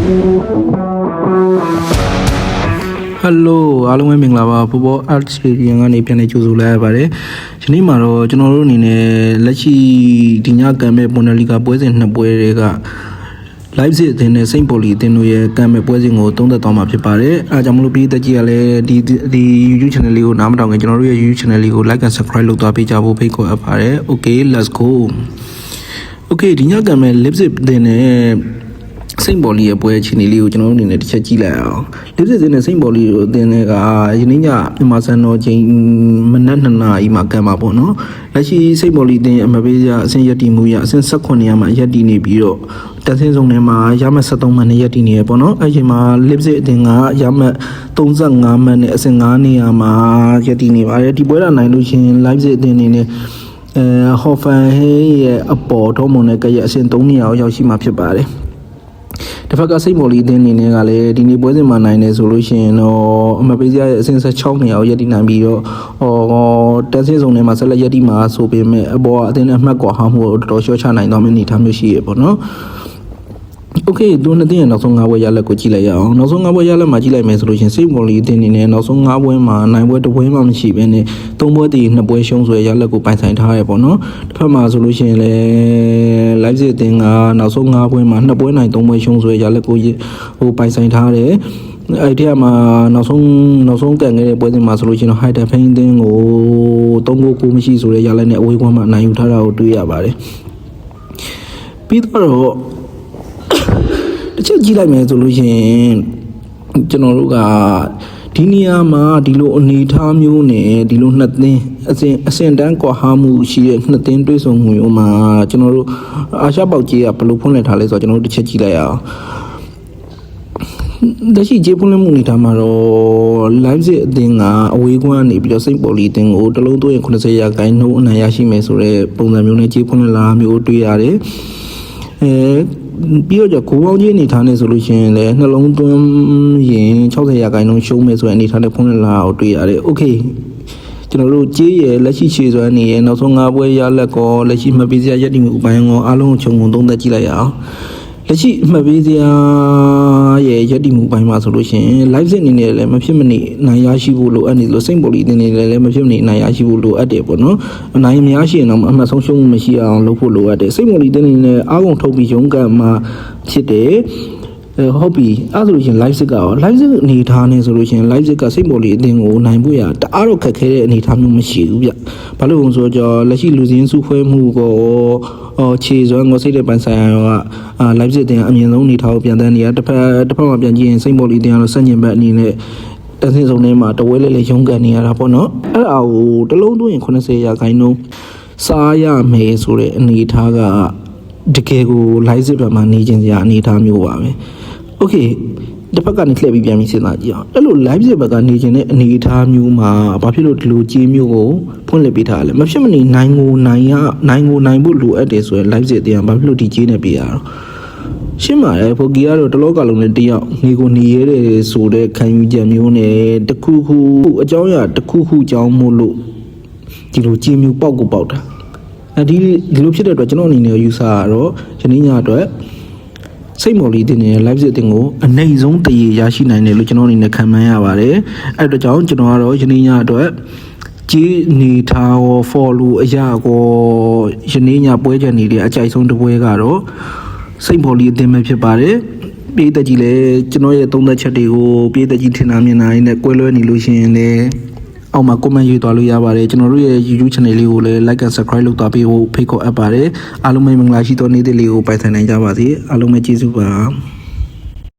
Hello အားလုံးပဲမင်္ဂလာပါဘောဘော art series ကနေပြန်လည်ကြိုဆိုလိုက်ရပါတယ်ဒီနေ့မှာတော့ကျွန်တော်တို့အနေနဲ့လက်ရှိဒီညကံမဲ့ပွန်နယ်လီဂါပွဲစဉ်နှစ်ပွဲတွေက live စစ်အသင်းနဲ့စိန့်ပေါ်လီအသင်းတို့ရဲ့ကံမဲ့ပွဲစဉ်ကိုသုံးသပ်သွားမှာဖြစ်ပါတယ်အားကြောင့်မလို့ပြည်သက်ကြီးကလည်းဒီ YouTube channel လေးကိုနားမထောင်ခင်ကျွန်တော်တို့ရဲ့ YouTube channel လေးကို like and subscribe လုပ်သွားပေးကြဖို့ဖိတ်ခေါ်အပ်ပါတယ် Okay let's go Okay ဒီညကံမဲ့ live စစ်အသင်းနဲ့စိန့်ပေါ်လီရဲ့ပွဲအခြေအနေလေးကိုကျွန်တော်တို့အနေနဲ့တစ်ချက်ကြည့်လိုက်အောင်လိပ်စစ်စင်းနဲ့စိန့်ပေါ်လီတို့အသင်းတွေကယနေ့ညမြန်မာစံတော်ချိန်မနက်2 နာရီမှာကံပါပေါ့နော်လက်ရှိစိန့်ပေါ်လီအသင်းအမပေးရအဆင့်ရက်တီမှုရအဆင့်18ရမှာရက်တီနေပြီးတော့တန်းစင်းစုံထဲမှာရမှတ်73မှတ်နဲ့ရက်တီနေရပေါ့နော်အဲ့ဒီမှာလိပ်စစ်အသင်းကရမှတ်35မှတ်နဲ့အဆင့်9နေရာမှာရက်တီနေပါတယ်ဒီပွဲတာနိုင်လို့ရှင် live စစ်အသင်းအနေနဲ့ဟော်ဖန်ဟေးရဲ့အပေါ်တော်မွန်နဲ့ကရအဆင့်3နေရာရောက်ရှိမှာဖြစ်ပါတယ်တစ်ဖက်ကစိတ်မော်လီအသင်းအနေနဲ့ကလည်းဒီနေ့ပွဲစဉ်မှာနိုင်နေဆိုလို့ရှိရင်တော့အမပေးစရာရဲ့အဆင့်16နေရာကိုရည်တည်နိုင်ပြီးတော့တန်းစင်းစုံထဲမှာဆက်လက်ရည်တည်မှာဆိုပေမဲ့အပေါ်အသင်းနဲ့အမှတ်ကွာဟမှုကိုတော်တော်လျှော့ချနိုင်သွားမယ့်အနေအထားမျိုးရှိရပေါ့နော်Okay ဒုနှစ်တင်းရဲ့နောက်ဆုံး5ပွဲရလက်ကိုကြည့်လိုက်ရအောင်နောက်ဆုံး5ပွဲရလက်မှာကြည့်လိုက်မယ်ဆိုလို့ရှိရင်စိတ်မော်လီအသင်းအနေနဲ့နောက်ဆုံး5ပွဲမှာနိုင်ပွဲတစ်ပွဲမှမရှိဘဲနဲ့3ပွဲတည်2ပွဲရှုံးဆိုရရလက်ကိုပိုင်ဆိုင်ထားရပေါ့နော်တစ်ဖက်မှာဆိုလို့ရှိရင်လည်း live စစ်အသင်းကနောက်ဆုံး5ပွဲမှာ2ပွဲနိုင်3ပွဲရှုံးဆိုရရလက်ကိုပိုင်ဆိုင်ထားတယ်အဲ့ဒီမှာနောက်ဆုံးကန်ခဲ့တဲ့ပွဲစဉ်မှာဆိုလို့ရှိရင် Hyder Pain အသင်းကို3-9မရှိဆိုရရလက်နဲ့အဝေးကွမ်းမှာနိုင်ယူထားတာကိုတွေ့ရပါတယ်ပြီးတော့တစ်ချက်ကြည့်လိုက်မယ်ဆိုလို့ရှိရင်ကျွန်တော်တို့ကဒီနေရာမှာဒီလိုအနေထားမျိုးနဲ့ဒီလိုနှစ်သင်းအစင်တန်းကွာဟမှုရှိတဲ့နှစ်သင်းတွဲဆုံမှုမျိုးမှာကျွန်တော်တို့အာရှပေါက်ကြီးကဘယ်လိုဖွင့်လှစ်ထားလဲဆိုတော့ကျွန်တော်တို့တစ်ချက်ကြည့်လိုက်ရအောင်တရှိကျေးဖွင့်လှစ်မှုအနေထားမှာတော့ live စစ်အသင်းကအဝေးကွမ်းနေပြီးတော့စိန့်ပေါ်လီအသင်းကိုတလုံးသွင်း90ရာခိုင်နှုန်းအနိုင်ရရှိမယ်ဆိုတဲ့ပုံစံမျိုးနဲ့ကျေးဖွင့်လှစ်လာမျိုးတွေ့ရတယ်ပြီးတော့ကိုပေါင်းကြီးအနေထားနဲ့ဆိုလို့ရှိရင်လည်းနှလုံးသွင်းရင်60ရာခိုင်နှုန်းရှုံးမယ်ဆိုတဲ့အနေထားနဲ့ဖွင့်လှစ်လာအောင်တွေ့ရတယ်။ Okay ကျွန်တော်တို့ကြေးရလက်ရှိခြေစွမ်းနေရနောက်ဆုံး5ပွဲရလက်ကောလက်ရှိမှတ်ပေးစရာရက်တည်မှုအပိုင်းကောအားလုံးခြုံငုံသုံးသပ်ကြည့်လိုက်ရအောင်။လက်ရှိမှတ်ပေးစရာရဲ့ရက်တည်မှုအပိုင်းမှာဆိုလို့ရှိရင် live စစ်အနေနဲ့လည်းမဖြစ်မနေနိုင်ရရှိဖို့လိုအပ်နေလို့စိန့်ပေါ်လီအနေနဲ့လည်းမဖြစ်မနေနိုင်ရရှိဖို့လိုအပ်တယ်ပေါ့နော်။နိုင်များရှိရင်တော့အမှတ်ဆုံးရှုံးမှုမရှိအောင်လုပ်ဖို့လိုအပ်တယ်။စိန့်ပေါ်လီအနေနဲ့အားကုန်ထုတ်ပြီးရုန်းကန်မှဖြစ်တယ်ဟုတ်ပြီအဲ့ဆိုလို့ရှင် live စစ်ကရော live စစ်အနေထားနဲ့ဆိုလို့ရှင် live စစ်ကစိတ်ပေါ်လီအသင်းကိုနိုင်ဖို့ရတအားတော့ခက်ခဲတဲ့အနေထားမျိုးမရှိဘူးဗျဘာလို့လဲဆိုတော့လက်ရှိလူစင်းစုဖွဲမှုကိုခြေစွမ်းကိုစိတ်တဲ့ပန်းဆိုင်ကlive စစ်အသင်းအမြင့်ဆုံးအနေထားကိုပြန်တန်းနေရတစ်ဖက်မှာပြန်ကြည့်ရင်စိတ်ပေါ်လီအသင်းကတော့စက်ညင်ဘက်အနေနဲ့တန်းစင်းစုံထဲမှာတဝဲလေးရုံးကန်နေရတာပေါ့နော်အဲ့ဒါကိုတလုံးသွင်း90ရာခိုင်နှုန်းစားရမယ်ဆိုတဲ့အနေထားကတကယ်ကို live စစ်ဘက်မှာနေခြင်းစရာအနေထားမျိုးပါပဲOkay တစ်ဖက်ကနေလှည့်ပြီးပြန်ပြီးစဉ်းစားကြည့်အောင်အဲ့လို live စစ်ဘက်ကနေခြင်းတဲ့အနေအထားမျိုးမှာဘာဖြစ်လို့ဒီလိုကြေးမျိုးကိုဖွင့်လှစ်ပေးထားလဲမဖြစ်မနေနိုင်ဖို့လိုအပ်တယ်ဆိုရင် live စစ်တရားဘာဖြစ်လို့ဒီကြေးနဲ့ပေးရတော့ရှင်းပါတယ်ဖိုကီကတော့တလောကလုံးနဲ့တယောက်နေကိုနေရဲတယ်ဆိုတဲ့ခံယူချက်မျိုးနဲ့တခုခုအကြောင်းအရာတခုခုကြောင်းမို့လို့ဒီလိုကြေးမျိုးပေါက်ကိုပေါက်တာဒီလိုဖြစ်တဲ့အတွက်ကျွန်တော်အနေနဲ့ယူဆရတော့ယနေ့ညအတွက်စိတ်မော်လီတင်နေတဲ့ live စစ်အသင်းကိုအနိုင်ဆုံးတရေရရှိနိုင်တယ်လို့ကျွန်တော်အနေနဲ့ခံမှန်းရပါတယ်အဲ့အတွက်ကြောင့်ကျွန်တော်ကတော့ယနေ့ညအတွက်ကြီးနေထားရော follow အရာကိုယနေ့ညပွဲချန်နေတဲ့အကြိုက်ဆုံးတစ်ပွဲကတော့စိတ်မော်လီအသင်းပဲဖြစ်ပါတယ်ပြည်သက်ကြီးလည်းကျွန်တော်ရဲ့သုံးသက်ချက်တွေကိုပြည်သက်ကြီးထင်တာမြင်တာနဲ့ကွဲလွဲနေလို့ရှိရင်လည်းအောက်မှာ comment ရေးသွားလို့ရပါတယ်ကျွန်တော်တို့ရဲ့ YouTube channel လေးကိုလည်း like and subscribe လုပ်သွားပေးဖို့ဖိတ်ခေါ်အပ်ပါတယ်အားလုံးပဲမင်္ဂလာရှိသောနေ့လေးကိုပိုင်ဆိုင်နိုင်ကြပါစေအားလုံးပဲကျေးဇူးပါ